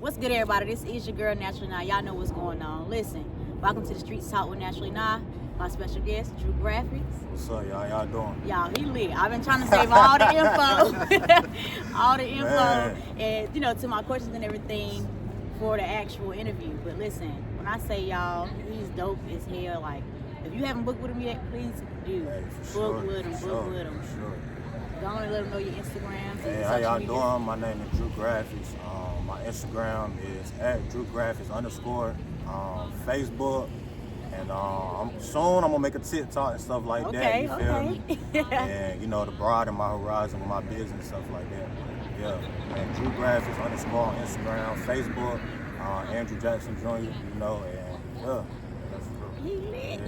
What's good, everybody? This is your girl, NatTrulyNi. Y'all know what's going on. Listen, welcome to the Streetz Talk with NatTrulyNi. My special guest, Drew Graphics. What's up, y'all? Y'all doing? Y'all, he lit. I've been trying to save all the info, all the info, Man. and to my questions and everything for the actual interview. But listen, when I say y'all, he's dope as hell. Like, if you haven't booked with him yet, please do. Hey, Book with him. Book with him. Sure. Go on and let him know your Instagram. Hey, how y'all doing? My name is Drew Graphics. My Instagram is @DrewGraphics_. Facebook. And I'm gonna make a TikTok and stuff like that. You feel me? And to broaden my horizon with my business and stuff like that. Yeah. And Drew Graphics _ on Instagram, Facebook, Andrew Jackson Jr. And yeah.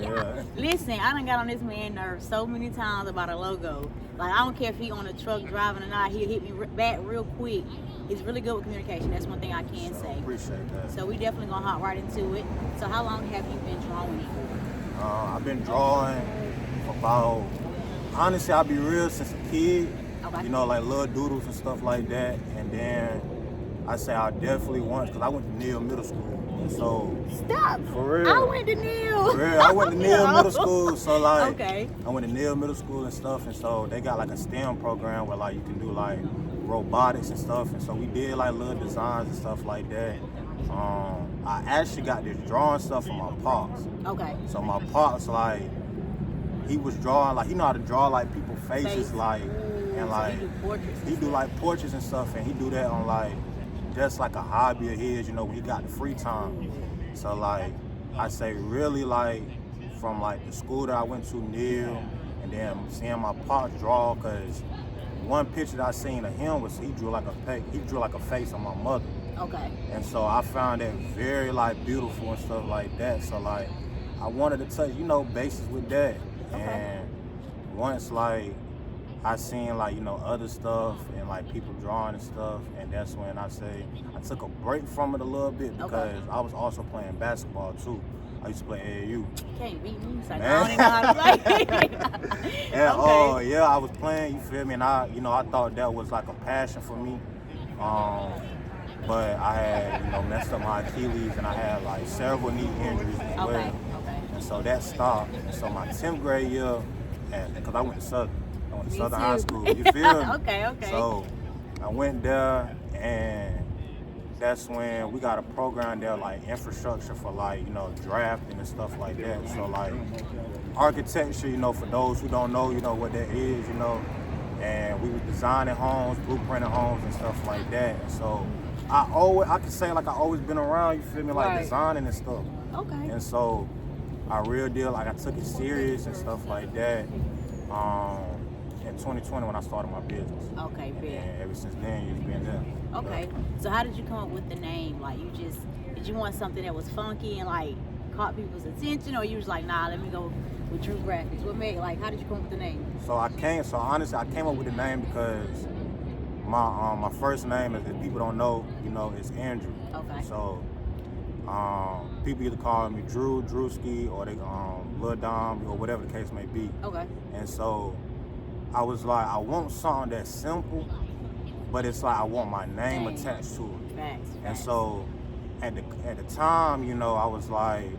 Yeah. Listen, I done got on this man's nerves so many times about a logo. Like, I don't care if he on a truck driving or not, he'll hit me back real quick. He's really good with communication. That's one thing I can say. Appreciate that. So we definitely gonna hop right into it. So how long have you been drawing for? I've been drawing for about, honestly, I'll be real, since a kid. Okay. Like little doodles and stuff like that. And then I say I definitely once, because I went to Neal Middle School. So Stop. For real. I went to Neal. For real, I went to Neal Middle School. So like, okay. I went to Neal Middle School and stuff, and so they got like a STEM program where like you can do like robotics and stuff, and so we did like little designs and stuff like that. I actually got this drawing stuff from my pops. Okay. So my pops, like, he was drawing, like, he know how to draw like people's faces, like, and like he do like portraits and stuff, and he do that on like just like a hobby of his, when he got the free time. So like, I say really like from like the school that I went to, Neal, and then seeing my pops draw, cause one picture that I seen of him was he drew like a face on my mother. Okay. And so I found that very like beautiful and stuff like that. So like, I wanted to touch, bases with that. Okay. And once like I seen like, other stuff and like people drawing and stuff, and that's when I took a break from it a little bit, because I was also playing basketball too. I used to play AAU. Can't beat me. Like, I don't even know how to play. Yeah, okay. I was playing, you feel me? And I thought that was like a passion for me. But I had, messed up my Achilles, and I had like several knee injuries as well. Okay. And so that stopped. And so my 10th grade year, because I went to Southern High School, you feel me? Okay. So I went there, and that's when we got a program there, like infrastructure for like, drafting and stuff like that. So like architecture, for those who don't know, what that is, and we were designing homes, blueprinting homes and stuff like that. And so I can say like I always been around, you feel me, like designing and stuff. Okay. And so I real deal, like I took it serious and stuff like that. In 2020 when I started my business. Okay, big. And ever since then, you've been there. Okay. So how did you come up with the name? Like, did you want something that was funky and like caught people's attention, or you was like, nah, let me go with Drew Graphics? How did you come up with the name? So honestly, I came up with the name because my first name, is, if people don't know, is Andrew. Okay. So people either call me Drew, Drewski, or they Lil Dom, or whatever the case may be. Okay. And so I was like, I want something that's simple, but it's like I want my name attached to it. Facts. And so at the time, I was like,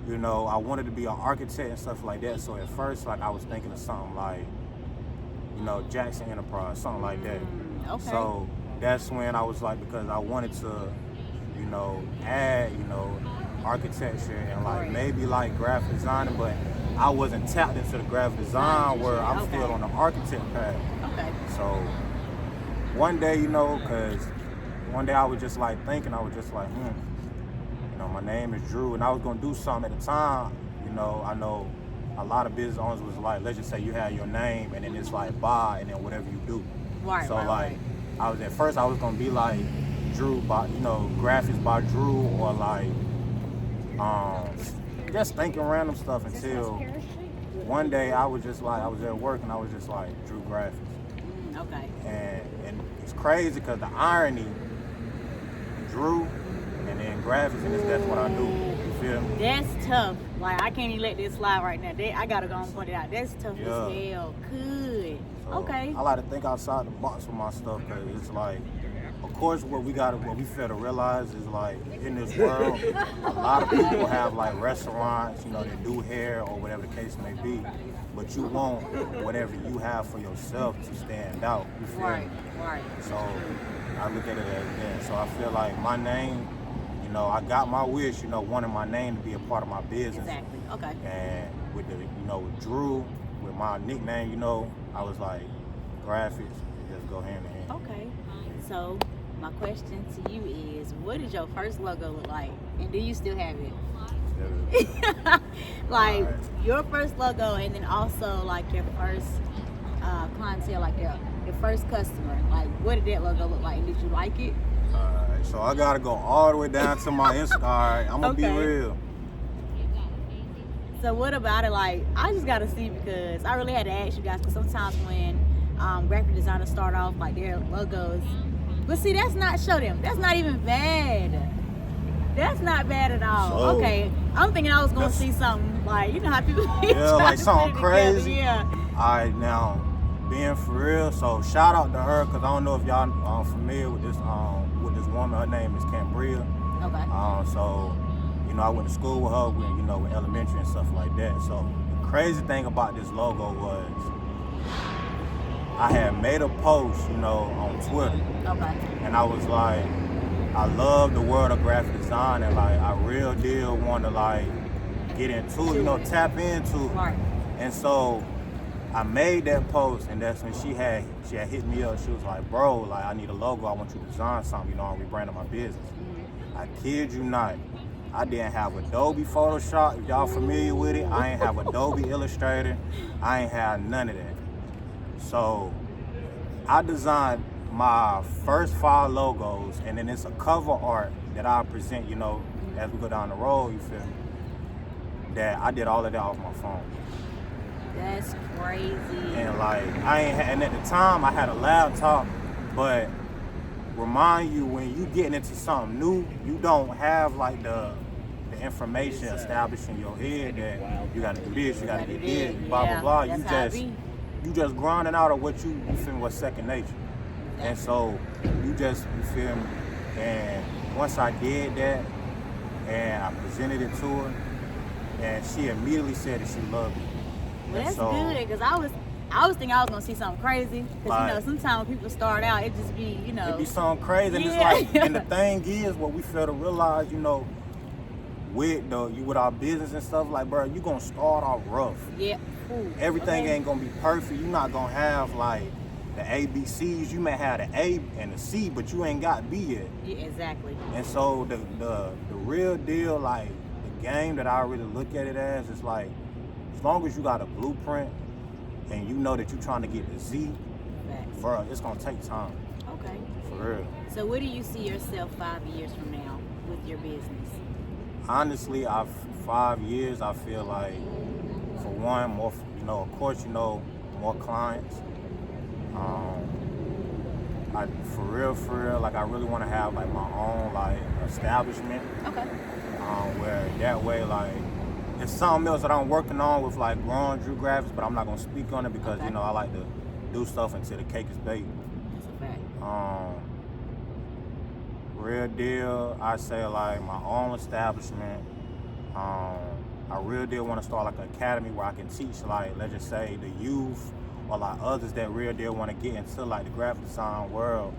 I wanted to be an architect and stuff like that. So at first, like, I was thinking of something like, Jackson Enterprise, something like that. Okay. So that's when I was like, because I wanted to, add, architecture and like maybe like graphic designing, but I wasn't tapped into the graphic design where I'm still on the architect path. Okay. So one day, because one day I was just like thinking, I was just like, my name is Drew, and I was gonna do something at the time. I know a lot of business owners was like, let's just say you have your name, and then it's like buy, and then whatever you do. Right. So like, I was gonna be like Drew by, graphics by Drew, or like, just thinking random stuff until one day I was at work and I was just like, Drew Graphics. Okay. And it's crazy because the irony, Drew and then graphics, and that's what I do. You feel me? That's tough. Like, I can't even let this slide right now. I gotta go and point it out. That's tough as hell. Good. So okay. I like to think outside the box with my stuff, because it's like, of course, what we fail to realize is like in this world, a lot of people have like restaurants, you know, that do hair or whatever the case may be. But you want whatever you have for yourself to stand out. You feel me? Right. So I look at it as that. So I feel like my name, you know, I got my wish, you know, wanting my name to be a part of my business. Exactly. Okay. And with the, you know, with Drew, with my nickname, you know, I was like, graphics, just go hand in hand. Okay. So my question to you is, what did your first logo look like? And do you still have it? Like your first logo, and then also like your first clientele, like your first customer. Like, what did that logo look like? Did you like it? Alright, so I gotta go all the way down to my Instagram. Alright, I'm gonna be real. So what about it? Like, I just gotta see, because I really had to ask you guys, because sometimes when graphic designers start off like their logos, but see, that's not, show them, that's not even bad. That's not bad at all. So, okay, I'm thinking I was gonna see something like, you know how people like something crazy. Yeah. Alright, now being for real, so shout out to her, because I don't know if y'all are familiar with this woman. Her name is Cambria. Okay. So, you know, I went to school with her, with, you know, with elementary and stuff like that. So the crazy thing about this logo was I had made a post, you know, on Twitter. Okay. And I was like, I love the world of graphic design, and like I real deal want to like get into, you know, tap into. Right. And so I made that post, and that's when she had hit me up. She was like, bro, like I need a logo. I want you to design something, you know, I'm rebranding my business. Mm-hmm. I kid you not. I didn't have Adobe Photoshop. If y'all familiar with it, I ain't have Adobe Illustrator. I ain't have none of that. So I designed my first 5 logos, and then it's a cover art that I present, you know, as we go down the road, you feel me? That I did all of that off my phone. That's crazy. And like, and at the time I had a laptop, but remind you, when you getting into something new, you don't have like the information established in your head that you gotta do this, you gotta get this, blah, blah, blah. You just grinding out of what you feel was second nature. And so you feel me? And once I did that, and I presented it to her, and she immediately said that she loved it. Well, that's good, because I was thinking I was gonna see something crazy. Because like, you know, sometimes when people start out, it just be, you know, it be something crazy. And it's like, and the thing is, what we fail to realize, you know, with our business and stuff, like, bro, you gonna start off rough. Yeah. Everything ain't gonna be perfect. You're not gonna have like the ABCs. You may have the A and the C, but you ain't got B yet. Yeah, exactly. And so the real deal, like the game that I really look at it as, is like, as long as you got a blueprint and you know that you're trying to get the Z, bro, it's gonna take time. Okay. For real. So where do you see yourself 5 years from now with your business? Honestly, 5 years, I feel like, for one, more, you know, of course, you know, more clients. For real, like I really want to have like my own like establishment. Okay. Where that way, like, it's something else that I'm working on with like growing Drew Graphics, but I'm not gonna speak on it because you know I like to do stuff until the cake is baked. That's a fact. Real deal, I say like my own establishment. I real deal want to start like an academy where I can teach, like, let's just say the youth or like others that real deal want to get into like the graphic design world,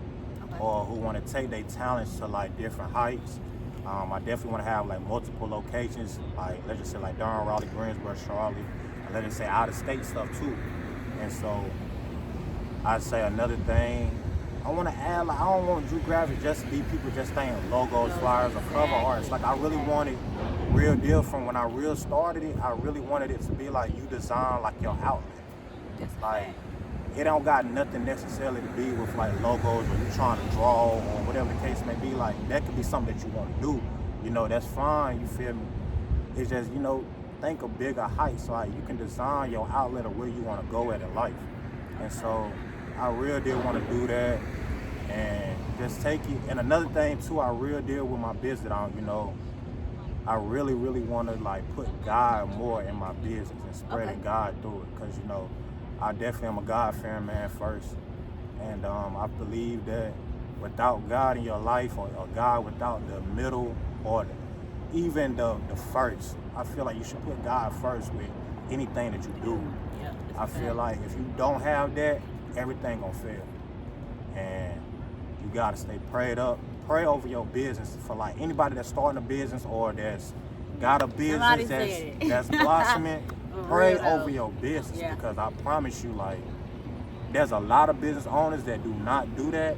or who want to take their talents to like different heights. I definitely want to have like multiple locations, like let's just say like Durham, Raleigh, Greensboro, Charlotte, and let's just say out of state stuff too. And so I'd say another thing, I want to add, like, I don't want Drew Graphics just to be people just saying logos, flyers, or cover arts. Like, I really wanted real deal from when I real started it. I really wanted it to be like you design like your outlet. Like, it don't got nothing necessarily to be with like logos or you trying to draw or whatever the case may be. Like, that could be something that you want to do. You know, that's fine, you feel me? It's just, you know, think of bigger heights. Like, you can design your outlet of where you want to go at in life. And so I real deal want to do that and just take it. And another thing too, I real deal with my business. You know, I really want to like put God more in my business and spreading God through it. Cause you know, I definitely am a God-fearing man first. And I believe that without God in your life, or God without the middle, or even the first. I feel like you should put God first with anything that you do. Yeah, I feel like if you don't have that, everything gonna fail. And you gotta stay prayed up. Pray over your business. For like anybody that's starting a business or that's got a business that's blossoming, pray over your business, because I promise you, like, there's a lot of business owners that do not do that,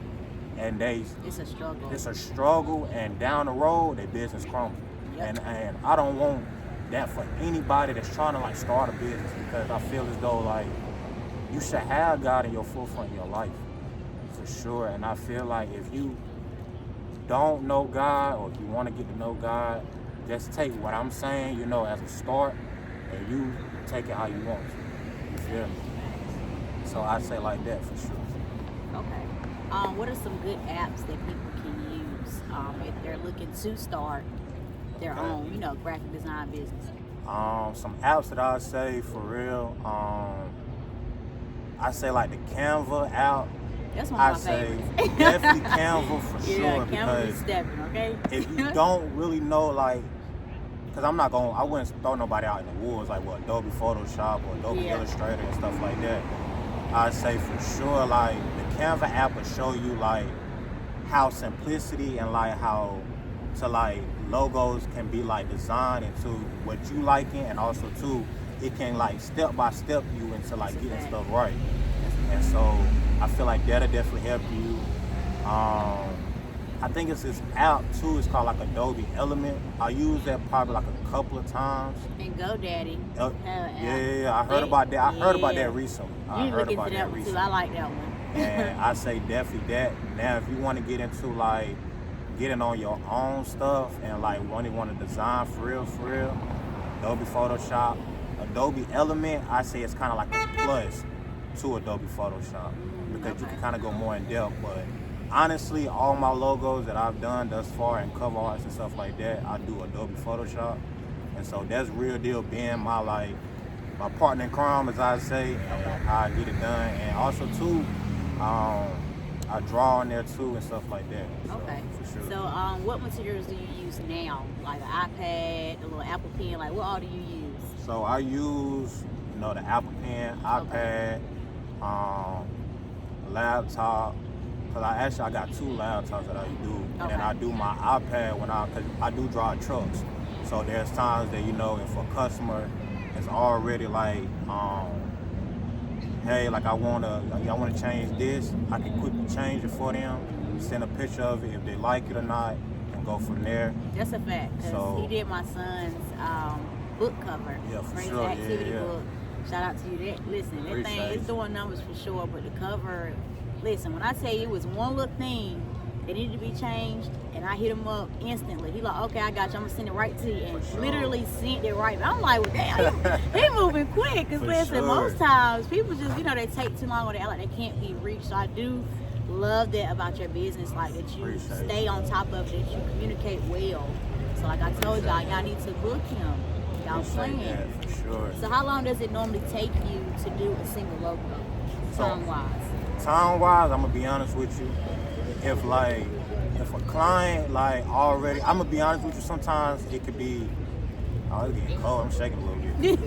and it's a struggle. It's a struggle, and down the road, their business crumbles. And I don't want that for anybody that's trying to like start a business, because I feel as though like you should have God in your forefront in your life, for sure. And I feel like if you don't know God, or if you want to get to know God, just take what I'm saying, as a start, and you take it how you want to. You feel me? So I say like that for sure. Okay. What are some good apps that people can use if they're looking to start their own, graphic design business? Some apps that I say for real. I say like the Canva app. That's one of my favorites. Definitely Canva for sure. Yeah, Canva because is stepping, okay? If you don't really know, like, because I wouldn't throw nobody out in the woods like what Adobe Photoshop or Adobe Illustrator and stuff like that. I say for sure, like, the Canva app will show you like how simplicity and like how to like logos can be like designed into what you liking, and also too, it can like step by step you into like getting stuff right. And so I feel like that'll definitely help you. I think it's this app too. It's called like Adobe Element. I use that probably like a couple of times. And GoDaddy. Yeah. I heard about that. I heard about that recently. I heard about that recently. Too. I like that one. And I say definitely that. Now, if you want to get into like getting on your own stuff and like want to design for real, Adobe Photoshop, Adobe Element, I say it's kind of like a plus to Adobe Photoshop, because you can kind of go more in depth. But honestly, all my logos that I've done thus far and cover arts and stuff like that, I do Adobe Photoshop. And so that's real deal being my partner in crime, as I say, and how I get it done. And also too, I draw on there too and stuff like that. Okay. For sure. So what materials do you use now? Like an iPad, a little Apple Pen, like what all do you use? So I use, the Apple Pen, iPad, laptop. Cause I got 2 laptops that I do, and then I do my iPad cause I do drive trucks. So there's times that if a customer is already like, hey, like I wanna change this, I can quickly change it for them, send a picture of it if they like it or not, and go from there. That's a fact. Cause he did my son's book cover. Yeah, for his sure. activity book. Shout out to you. That thing is doing numbers for sure, but the cover. Listen, when I tell you it was one little thing that needed to be changed, and I hit him up instantly. He like, okay, I got you. I'm gonna send it right to you, and literally sent it right. I'm like, well, damn, he moving quick. Cause listen, most times people just, they take too long, or they act like they can't be reached. So I do love that about your business, like that you stay on top of it, that you communicate well. So like I told y'all need to book him. Y'all playing. For sure. So how long does it normally take you to do a single logo, time-wise? Time-wise, I'm gonna be honest with you. If a client already, I'm gonna be honest with you. Sometimes it could be, it's getting cold. I'm shaking a little bit.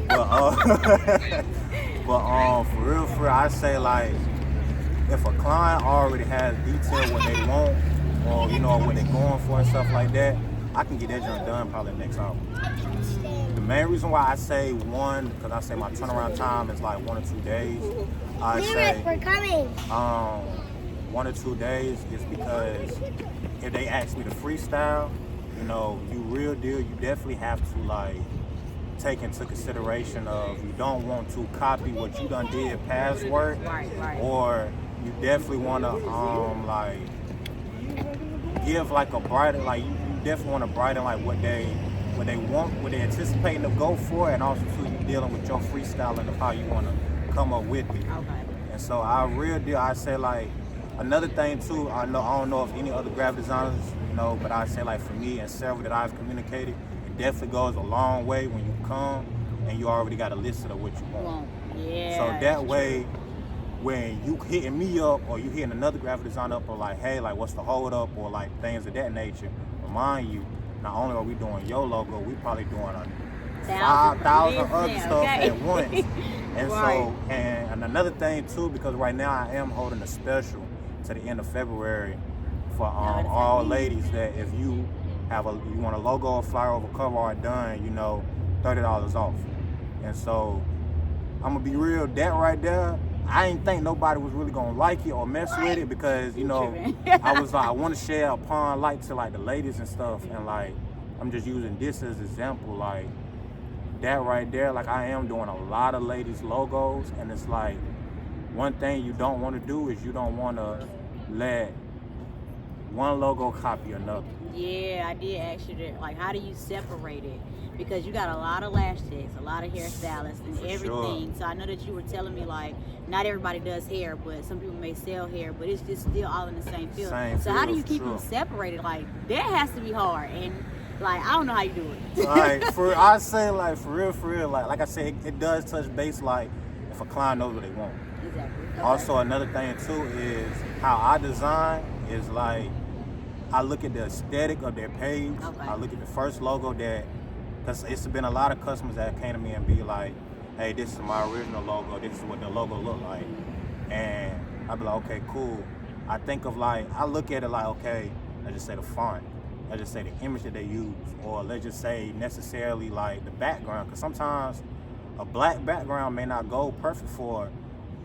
but for real, I say if a client already has detailed what they want, or what they're going for and stuff like that, I can get that joint done probably next hour. The main reason why I say one, because I say my turnaround time is like 1 or 2 days. I say 1 or 2 days is because if they ask me to freestyle, you real deal, you definitely have to take into consideration of you don't want to copy what you done did past work, or you definitely want to give a brighter, you definitely want to brighten what they want, what they're anticipating to go for, and also too, you dealing with your freestyling of how you want to come up with it. Okay. And so I say another thing too, I don't know if any other graphic designers, but I say for me and several that I've communicated, it definitely goes a long way when you come and you already got a list of what you want. Yeah. So that way, when you hitting me up or you hitting another graphic designer up or like, hey, like what's the hold up or like things of that nature, remind you, not only are we doing your logo, we probably doing 5,000 other stuff at once. And so, and another thing too, because right now I am holding a special to the end of February for all ladies that if you want a logo or flyer over cover art done, you know, $30 off. And so I'm gonna be real, that right there, I didn't think nobody was really gonna like it or mess with it because, you know, I was like, I want to share upon like to like the ladies and stuff, and like I'm just using this as an example, like that right there, like I am doing a lot of ladies logos, and it's like one thing you don't want to do is you don't want to let one logo copy another. Yeah, I did ask you that. Like, how do you separate it? Because you got a lot of lash techs, a lot of hairstylists, and everything. Sure. So I know that you were telling me like not everybody does hair, but some people may sell hair, but it's just still all in the same field. So how do you keep them separated? Like that has to be hard, and like I don't know how you do it. Like I say like for real, like I said, it does touch base. Like if a client knows what they want. Exactly. Okay. Also another thing too is how I design is like I look at the aesthetic of their page. Okay. I look at the first logo that, because it's been a lot of customers that came to me and be like, hey, this is my original logo, this is what the logo look like. And I'd be like, okay, cool. I think of like, I look at it like, okay, let's just say the font, let's just say the image that they use, or let's just say necessarily like the background, because sometimes a black background may not go perfect for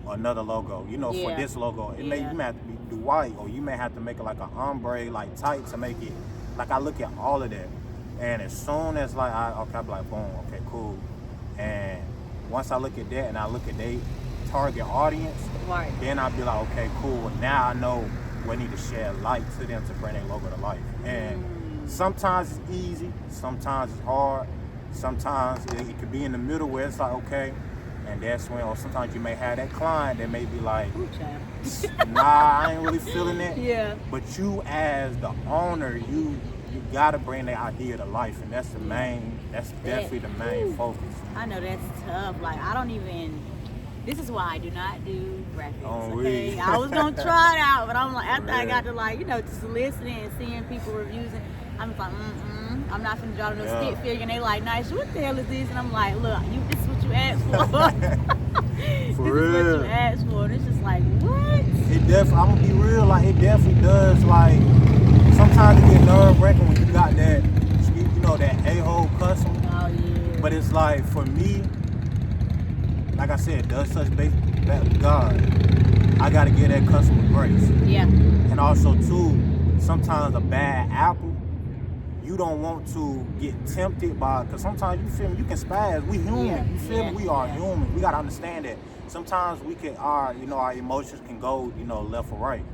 another logo, you know, for this logo. You may have to do white, or you may have to make it like an ombre, like tight to make it, like I look at all of that. And as soon as like, I'll be like, boom, okay, cool. And once I look at that and I look at their target audience, then I'll be like, okay, cool. Now I know we need to shed light to them to bring their logo to life. And sometimes it's easy, sometimes it's hard, sometimes it could be in the middle where it's like, okay, and that's when, or sometimes you may have that client that may be like, nah, I ain't really feeling it. Yeah. But you as the owner, you gotta bring the idea to life, and that's definitely the main focus. I know that's tough. Like I don't even. This is why I do not do graphics. Okay, I was gonna try it out, but I'm like after I got to like just listening and seeing people reviews, and I'm like, I'm not gonna draw no stick figure, and they like, nice. What the hell is this? And I'm like, look, this is what you asked for. This is what you asked for. And it's just like, what? It definitely. I'm gonna be real. Like it definitely does. Like sometimes it get nerve-wracking when you got that, that a-hole customer. Oh yeah. But it's like for me, like I said, it does touch base with God. I gotta give that customer grace. Yeah. And also too, sometimes a bad apple, you don't want to get tempted by, because sometimes you feel me, you can spaz. We human. Yeah. You feel me? We are human. We gotta understand that. Sometimes we can, our emotions can go, left or right.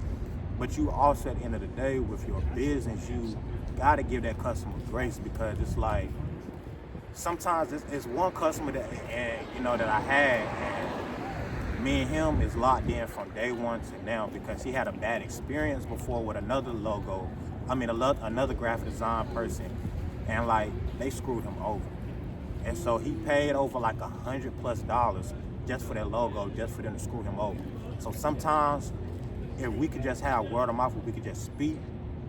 But you also, at the end of the day, with your business, you gotta give that customer grace, because it's like sometimes it's one customer that that I had, and me and him is locked in from day one to now because he had a bad experience before with another another graphic design person, and like they screwed him over, and so he paid over like $100+ just for their logo, just for them to screw him over. So sometimes if we could just have word of mouth, if we could just speak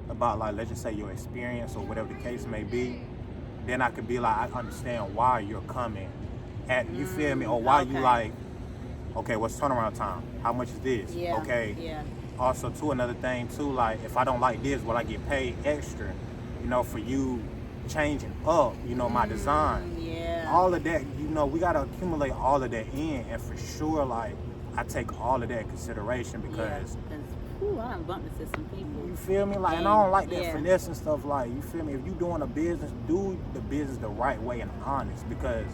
about, like, let's just say your experience or whatever the case may be, then I could be like, I understand why you're coming at, you feel me? Or why you like, okay, what's turnaround time? How much is this? Yeah. Okay. Yeah. Also, too, another thing, too, like, if I don't like this, will I get paid extra, for you changing up, my design? Yeah. All of that, we got to accumulate all of that in, and for sure, like, I take all of that in consideration because I done bumped into some people. You feel me? Like, and I don't like that finesse and stuff. Like, you feel me? If you doing a business, do the business the right way and honest, because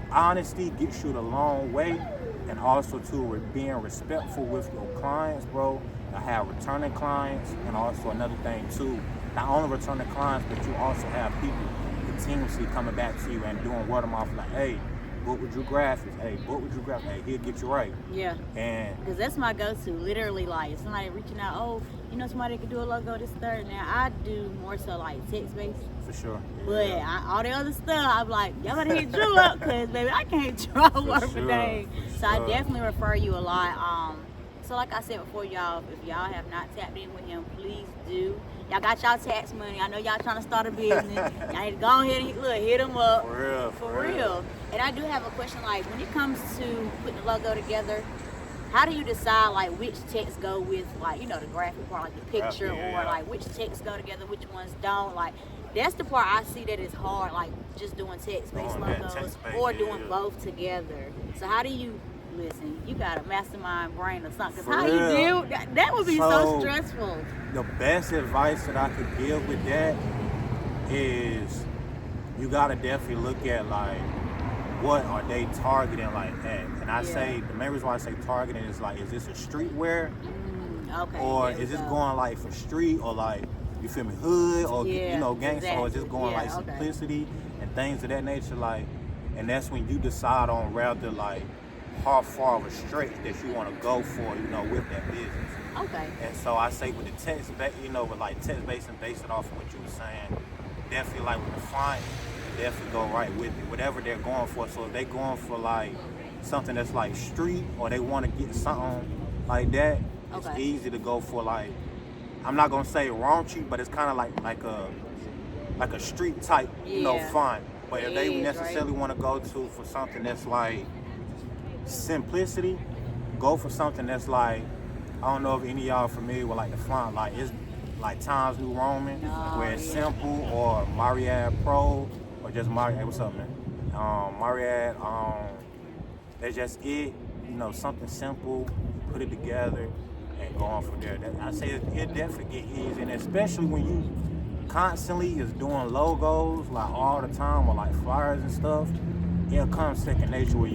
honesty gets you the long way. And also too, being respectful with your clients, bro. I have returning clients, and also another thing too, not only returning clients, but you also have people continuously coming back to you and doing word of mouth, like, hey, book with Drew Graphics. Hey, book with Drew Graphics. Hey, he'll get you right. Yeah. And because that's my go-to. Literally, like, if somebody reaching out, oh, somebody could do a logo, this, third. Now, I do more so like text-based. For sure. But all the other stuff, I'm like, y'all better hit Drew up, because, baby, I can't draw worth a day. So I definitely refer you a lot. So like I said before, y'all, if y'all have not tapped in with him, please do. Y'all got y'all tax money. I know y'all trying to start a business. Y'all need to go ahead and hit him up. For real. And I do have a question, like when it comes to putting the logo together, how do you decide like which text go with, like, you know, the graphic part, like the picture, or like which text go together, which ones don't? Like that's the part I see that is hard, like just doing text-based logos or doing both together. So how do you listen? You got a mastermind brain or something. For how real. you do that would be so stressful. The best advice that I could give with that is you gotta definitely look at like what are they targeting like at. And I say the main reason why I say targeting is like, is this a streetwear? Okay. Or is this going like for street, or like, you feel me, hood, or you know, gangster, or is this going like simplicity and things of that nature, like, and that's when you decide on rather like how far of a stretch that you want to go for, you know, with that business. Okay. And so I say with the text, you know, with like text based and based it off of what you were saying, definitely like with the font, definitely go right with it, whatever they're going for. So if they're going for like something that's like street, or they want to get something like that, it's easy to go for like, I'm not gonna say raunchy, but it's kind of like a street type, you know, font. But if they necessarily want to go to for something that's like simplicity, go for something that's like, I don't know if any of y'all are familiar with like the font, like it's like Times New Roman, where it's simple, or Mariad Pro, or just Mariad. What's up, man? Mariad. That's just it. You know, something simple, put it together, and go on from there. I say it definitely get easy, and especially when you constantly is doing logos like all the time, or like flyers and stuff. It'll come second nature where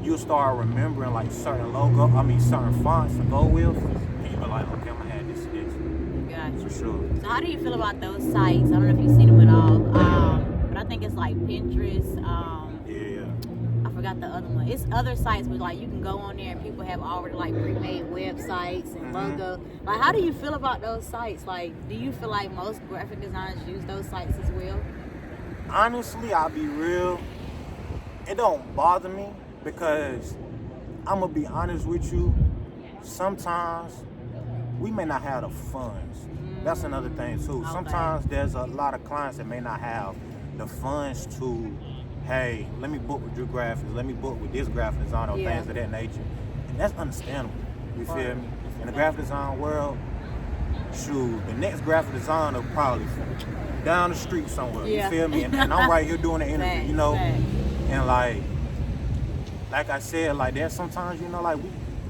you'll start remembering like certain certain fonts to go with, and you'll be like, okay, I'm gonna add this to this. Gotcha. For sure. So how do you feel about those sites? I don't know if you've seen them at all, but I think it's like Pinterest. I forgot the other one. It's other sites, but like you can go on there and people have already like pre-made websites and logos. Like, how do you feel about those sites? Like, do you feel like most graphic designers use those sites as well? Honestly, I'll be real. It don't bother me, because I'm gonna be honest with you. Sometimes we may not have the funds. That's another thing too. Sometimes there's a lot of clients that may not have the funds to, hey, let me book with Drew Graphics, let me book with this graphic designer, or things of that nature. And that's understandable. You feel me? In the graphic design world, shoot, the next graphic designer probably down the street somewhere. You feel me? And I'm right here doing the interview, you know? And like I said, like there's sometimes, you know, like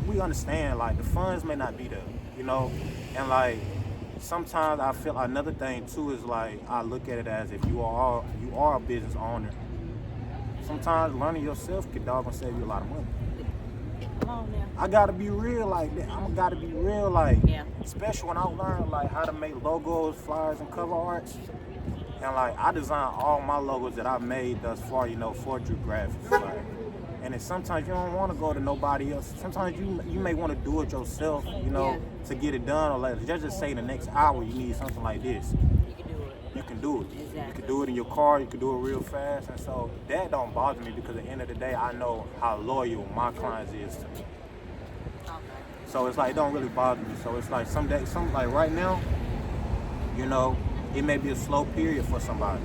we understand like the funds may not be there, you know? And like sometimes I feel another thing too is like I look at it as, if you are a business owner, sometimes learning yourself can doggone save you a lot of money. Come on now. I gotta be real like that. I gotta be real like, especially when I learned like how to make logos, flyers, and cover arts. And like I design all my logos that I've made thus far, you know, for Drew Graphics. Like, and then sometimes you don't want to go to nobody else. Sometimes you may want to do it yourself, you know, to get it done. Or like just say the next hour you need something like this. You can do it. Exactly. You can do it in your car. You can do it real fast. And so that don't bother me, because at the end of the day, I know how loyal my clients is to me. So it's like, it don't really bother me. So it's like some like right now, you know, it may be a slow period for somebody.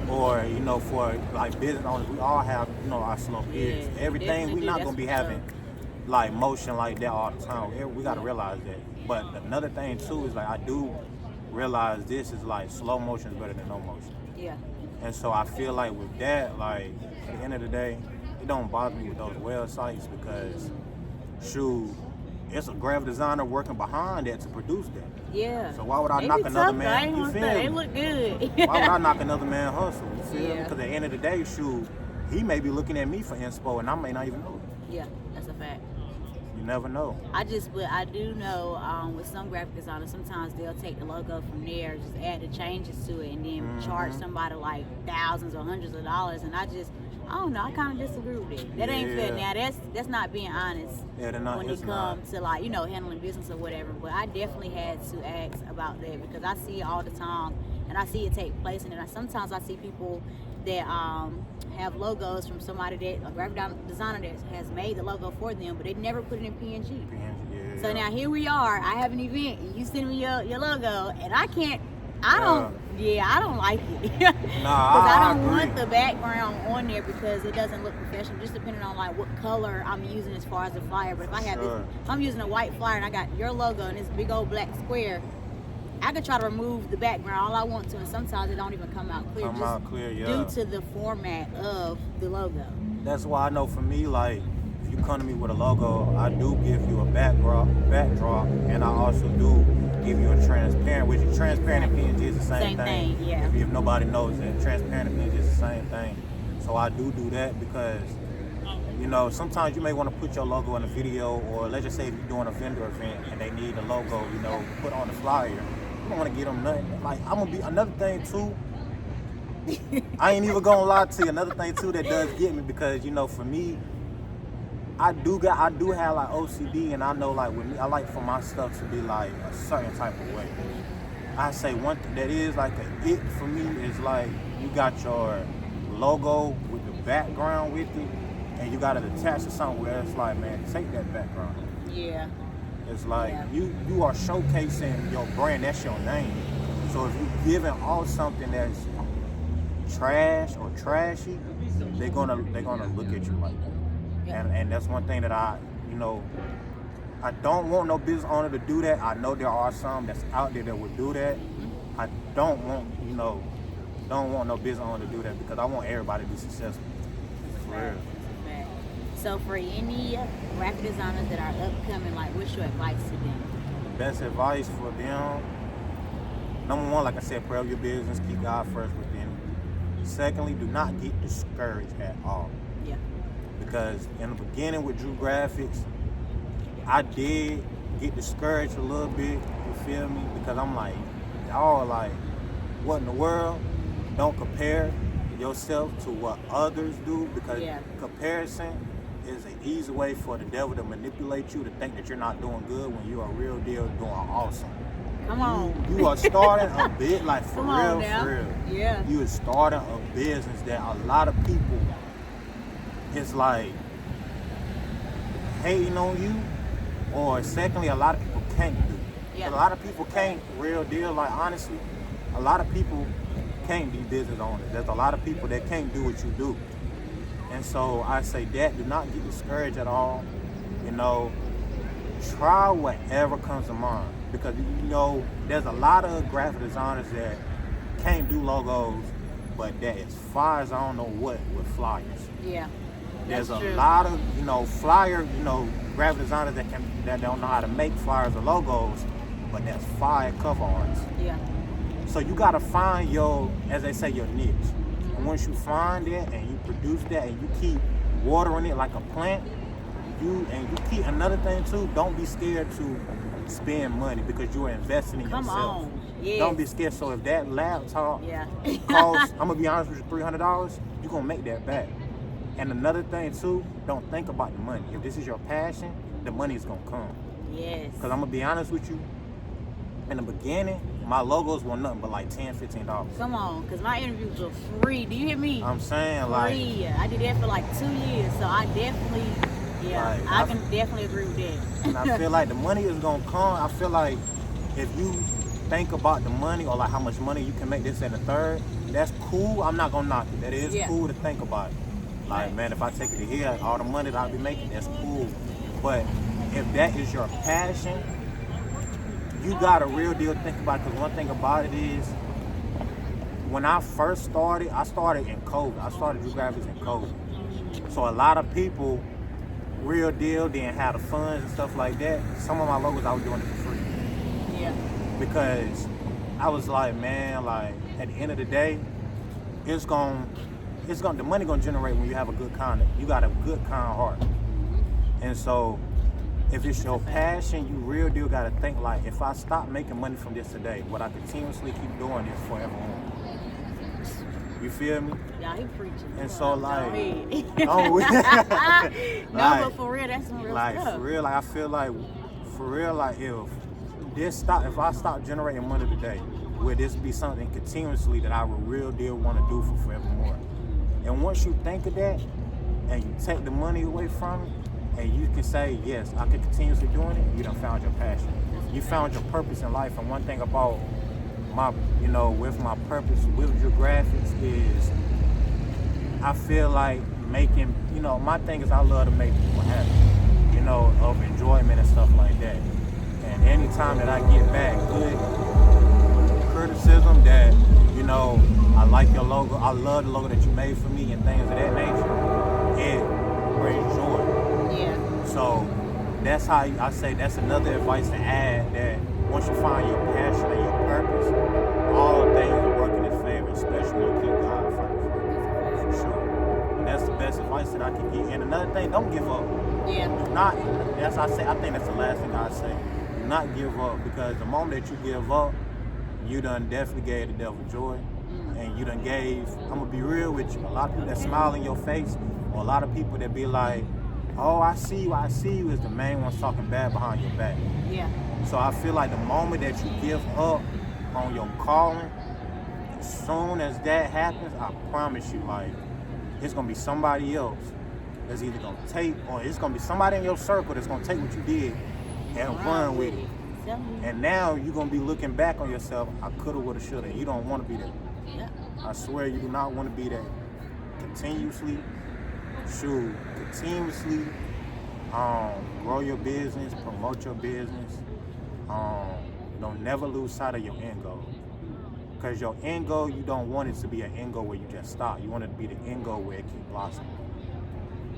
Or, you know, for like business owners, we all have, you know, our slow periods. Everything, we're not going to be having like motion like that all the time. We got to realize that. But another thing too is like, I do realize this is like slow motion is better than no motion. And so I feel like with that, like at the end of the day, it don't bother me with those websites, because shoot, it's a graphic designer working behind that to produce that. So why would I knock another man? You feel me? They look good. Why would I knock another man hustle? You feel me? Because at the end of the day, shoot, he may be looking at me for inspo, and I may not even know it. That's a fact. You never know. I do know with some graphic designers, sometimes they'll take the logo from there, just add the changes to it, and then charge somebody like thousands or hundreds of dollars. And I don't know, I kind of disagree with it. That ain't fair. Now that's not being honest when it comes to like, you know, handling business or whatever. But I definitely had to ask about that, because I see it all the time, and I see it take place. And then sometimes I see people that have logos from somebody, that a graphic designer that has made the logo for them, but they never put it in PNG. So now here we are. I have an event. You send me your logo, and I don't like it. Because I don't want the background on there because it doesn't look professional. Just depending on like what color I'm using as far as the flyer. But if I have this, if I'm using a white flyer and I got your logo and this big old black square, I could try to remove the background all I want to, and sometimes it don't even come out clear. Due to the format of the logo. That's why I know for me, like, if you come to me with a logo, I do give you a backdrop, and I also do give you a transparent, which is transparent and PNG is the same thing. Yeah. If nobody knows that, transparent and PNG is the same thing. So I do that because, you know, sometimes you may want to put your logo in a video, or let's just say if you're doing a vendor event and they need a logo, you know, put on the flyer. You don't want to get them nothing. Like, I'm going to be, another thing too, I ain't even going to lie to you, another thing too that does get me, because, you know, for me, I do have like OCD, and I know like with me, I like for my stuff to be like a certain type of way. I say one thing that is like it for me is like you got your logo with the background with it, and you got it attached to something where it's like, man, take that background. Yeah. It's like you are showcasing your brand. That's your name. So if you're giving all something that's trash or trashy, they're gonna look at you like that. Yeah. And that's one thing that I don't want no business owner to do that. I know there are some that's out there that would do that. I don't want no business owner to do that because I want everybody to be successful. For real. So for any graphic designers that are upcoming, like, what's your advice to them? Best advice for them, number one, like I said, pray over your business, keep God first within. Secondly, do not get discouraged at all. Yeah. Because in the beginning with Drew Graphics, I did get discouraged a little bit, you feel me? Because I'm like, y'all like, what in the world? Don't compare yourself to what others do, because comparison is an easy way for the devil to manipulate you to think that you're not doing good when you're a real deal doing awesome. Come on. You are starting a bit like for real. Yeah. You are starting a business that a lot of people is like hating on you, or secondly, a lot of people can't do. Yeah. A lot of people can't real deal. Like honestly, a lot of people can't be business owners. There's a lot of people that can't do what you do. And so I say that, do not get discouraged at all. You know, try whatever comes to mind. Because, you know, there's a lot of graphic designers that can't do logos, but that is fire as I don't know what with flyers. Yeah. There's a lot of, you know, graphic designers that don't know how to make flyers or logos, but that's fire cover arts. Yeah. So you gotta find your, as they say, your niche. And once you find it and you produce that and you keep watering it like a plant, you keep, another thing too, don't be scared to spend money because you are investing in yourself. Come on. Yes. Don't be scared. So if that laptop costs, I'm gonna be honest with you, $300, you're gonna make that back. And another thing too, don't think about the money. If this is your passion, the money is gonna come. Yes. Because I'm gonna be honest with you, in the beginning, my logos were nothing but like $10, $15. Come on, because my interviews were free. Do you hear me? I'm saying free. I did that for like 2 years, so I definitely, I can definitely agree with that. And I feel like the money is gonna come. I feel like if you think about the money or like how much money you can make this and the third, that's cool. I'm not gonna knock it. That is cool to think about it. Like, man, if I take it to here, all the money that I'll be making, that's cool. But if that is your passion, you got a real deal to think about it. Because one thing about it is, when I first started, I started in COVID. I started Drew Graphics in COVID. So a lot of people, real deal, didn't have the funds and stuff like that. Some of my logos, I was doing it for free. Yeah. Because I was like, man, like, at the end of the day, the money gonna generate when you have a good you got a good kind heart. And so if it's your passion, you real deal gotta think like, if I stop making money from this today, would I continuously keep doing this forevermore? You feel me? Yeah, he preaching. And so like, but for real, that's some real stuff. For real, like I feel like, for real, like if I stop generating money today, will this be something continuously that I would real deal want to do for forevermore? And once you think of that, and you take the money away from it, and you can say, yes, I can continuously doing it, you done found your passion. You found your purpose in life. And one thing about with my purpose with Drew Graphics is I feel like making, my thing is I love to make people happy, of enjoyment and stuff like that. And anytime that I get back good criticism that, I like your logo, I love the logo that you made for me and things of that nature, it brings joy. Yeah. So that's how I say that's another advice to add, that once you find your passion and your purpose, all things will work in its favor, especially when you keep God first. For sure. And that's the best advice that I can give. And another thing, don't give up. Yeah. I think that's the last thing I say. Do not give up, because the moment that you give up, you done definitely gave the devil joy. And you done gave, I'm gonna be real with you, a lot of people that smile in your face, or a lot of people that be like, oh, I see you, is the main ones talking bad behind your back. Yeah. So I feel like the moment that you give up on your calling, as soon as that happens, I promise you, like, it's gonna be somebody else that's either gonna take, or it's gonna be somebody in your circle that's gonna take what you did and run with it. And now you're gonna be looking back on yourself, I coulda, woulda, shoulda. You don't wanna be that. Yeah. I swear you do not wanna be that. Continuously grow your business, promote your business. Don't never lose sight of your end goal. Because your end goal, you don't want it to be an end goal where you just stop. You want it to be the end goal where it keeps blossoming.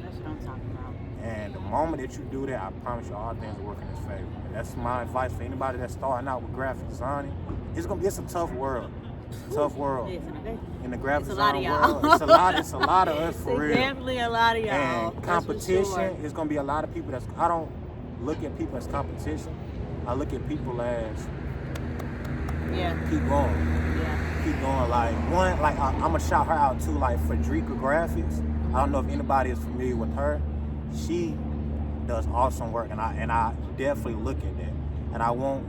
That's what I'm talking about. And the moment that you do that, I promise you all things will work in its favor. And that's my advice for anybody that's starting out with graphic designing. It's a tough world. Tough world. In the graphic design world, it's a lot of us for real. Definitely a lot of y'all. And competition is gonna be a lot of people I don't look at people as competition. I look at people as keep going. Yeah. Keep going. I'm gonna shout her out too, like Frederica Graphics. I don't know if anybody is familiar with her. She does awesome work, and I definitely look at that. And I want,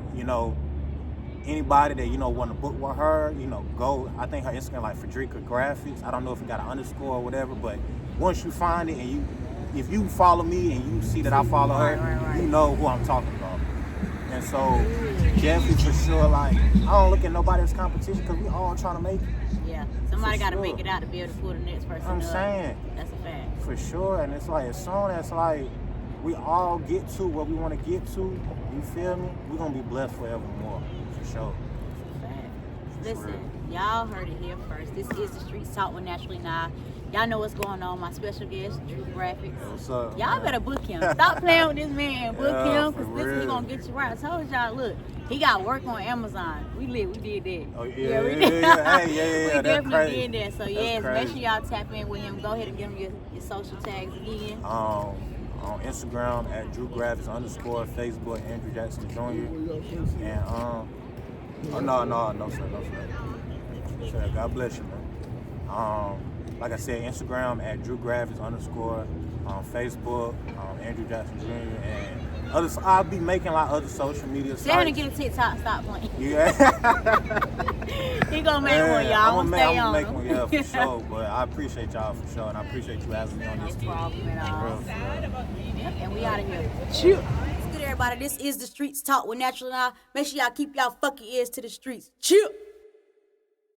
anybody that, want to book with her, go. I think her Instagram like Frederica Graphics. I don't know if it got an underscore or whatever, but once you find it and if you follow me and you see that I follow her, right. you know who I'm talking about. And so definitely for sure, like, I don't look at nobody as competition, because we all trying to make it. Yeah. Somebody got to make it out to be able to pull the next person I'm up. saying. That's a fact. For sure. And it's like, as soon as like we all get to what we want to get to, you feel me? We're going to be blessed forevermore. For sure. Listen, y'all heard it here first. This is the Streetz Talk with NatTrulyNi. Y'all know what's going on. My special guest, Drew Graphics. What's up? Y'all better book him. Stop playing with this man. Book him, because this he gonna get you right. I told y'all, look, he got work on Amazon. We did that. Oh yeah, we did. We That's definitely crazy. did that. So yes, make sure y'all tap in with him. Go ahead and give him your social tags again. On Instagram at Drew Graphics _, Facebook Andrew Jackson Jr. And no sir. Sure, God bless you, man. Like I said, Instagram at Drew Graphics _ Facebook Andrew Jackson Jr. and others. I'll be making like other social media sites. Tell him to get a TikTok. Stop playing. Yeah. He gonna make one, y'all. I'm gonna make one, yeah, for sure. But I appreciate y'all for sure, and I appreciate you having me on this. No problem at all. Yep, and we out of here. Chill. What's good, everybody? This is the Streetz Talk with NatTrulyNi. Make sure y'all keep y'all fucking ears to the streets. Chill.